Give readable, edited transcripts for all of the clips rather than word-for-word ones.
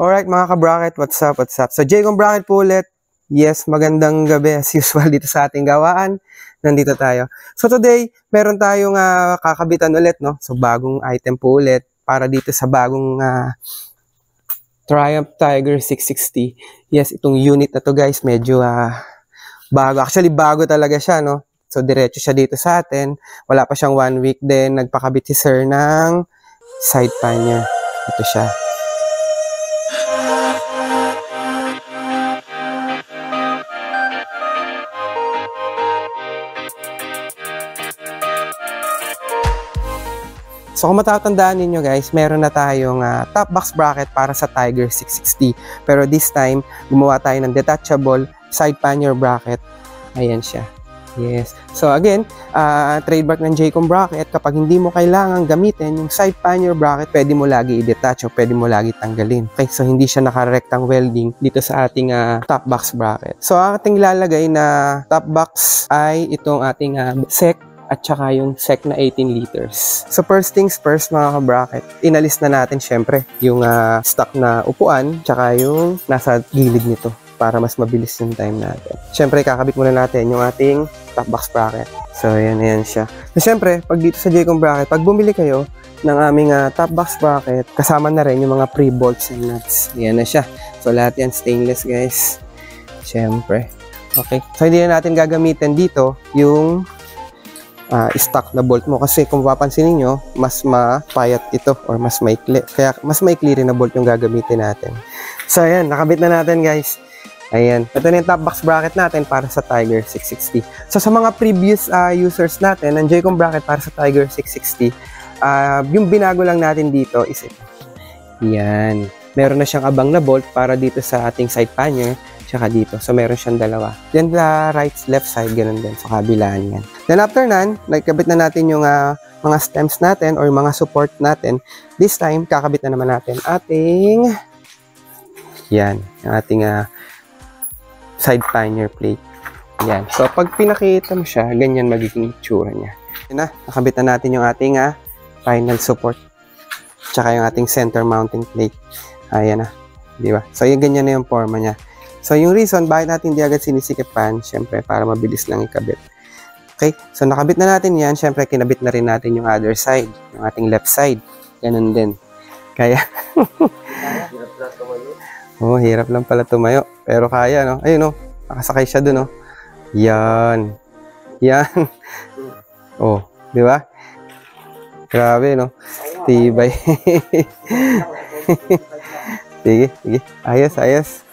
Alright mga ka-bracket, what's up, what's up? So Jaycon Bracket po ulit. Yes, magandang gabi as usual dito sa ating gawaan. Nandito tayo. So today, meron tayong kakabitan ulit, no? So bagong item po ulit para dito sa bagong Triumph Tiger 660. Yes, itong unit na to guys, medyo bago. Actually, bago talaga siya, no? So diretso siya dito sa atin. Wala pa siyang 1 week din. Nagpakabit si sir ng side pan niya. Ito siya. So kung matatandaan ninyo guys, meron na tayong top box bracket para sa Tiger 660. Pero this time, gumawa tayo ng detachable side pannier bracket. Ayan siya. Yes. So again, trademark ng Jaycon Bracket, kapag hindi mo kailangan gamitin yung side pannier bracket, pwede mo lagi i-detach o pwede mo lagi tanggalin. Okay, so hindi siya naka-rectang welding dito sa ating top box bracket. So ang ating ilalagay na top box ay itong ating sec at saka yung sec na 18 liters. So first things first mga ka-bracket, inalis na natin syempre yung stock na upuan tsaka yung nasa gilid nito para mas mabilis yung time natin. Syempre kakabit muna natin yung ating top box bracket. So ayan siya. So syempre pag dito sa Jaycon Bracket, pag bumili kayo ng aming top box bracket, kasama na rin yung mga pre-bolts and nuts. Ayan na siya. So lahat yan stainless guys. Syempre. Okay. So hindi na natin gagamitin dito yung stock na bolt mo kasi kung mapapansin niyo mas mapayat ito or mas maikli. Kaya mas maikli rin na bolt yung gagamitin natin. So ayan, nakabit na natin guys. Ayan, ito na yung top box bracket natin para sa Tiger 660. So sa mga previous users natin ng Jaycon Bracket para sa Tiger 660, yung binago lang natin dito is ito. Yan, meron na siyang abang na bolt para dito sa ating side pannier tsaka dito. So, meron siyang dalawa. Then, right, left side, ganun din. So, kabilaan yan. Then, after nan, nakabit na natin yung mga stems natin or mga support natin. This time, kakabit na naman natin ating yan, yung ating side pannier plate. Yan. So, pag pinakita mo siya, ganyan magiging itsura niya. Yan na, nakabit na natin yung ating final support. Tsaka yung ating center mounting plate. Ayan na. Di ba? So, yung ganyan na yung forma niya. So, yung reason bakit natin hindi agad sinisikipan, syempre, para mabilis lang ikabit. Okay? So, nakabit na natin yan. Syempre, kinabit na rin natin yung other side, yung ating left side. Ganun din. Kaya, oh, hirap lang pala tumayo. Pero kaya, no? Ayun, no? Nakasakay siya dun, no? Yan. Yan. Oh, di ba? Grabe, no? Tibay. Sige, sige. Ayos, ayos.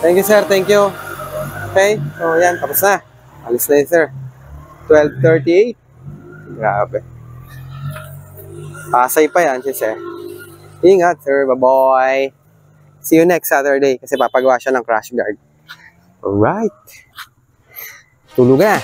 Thank you, sir. Thank you. Okay. So, yan. Tapos na. Alis na yun, sir. 12:38. Grabe. Pasay pa yan, sir. Ingat, sir. Bye-bye. See you next Saturday kasi papagawa siya ng crash guard. Alright. Tulog na.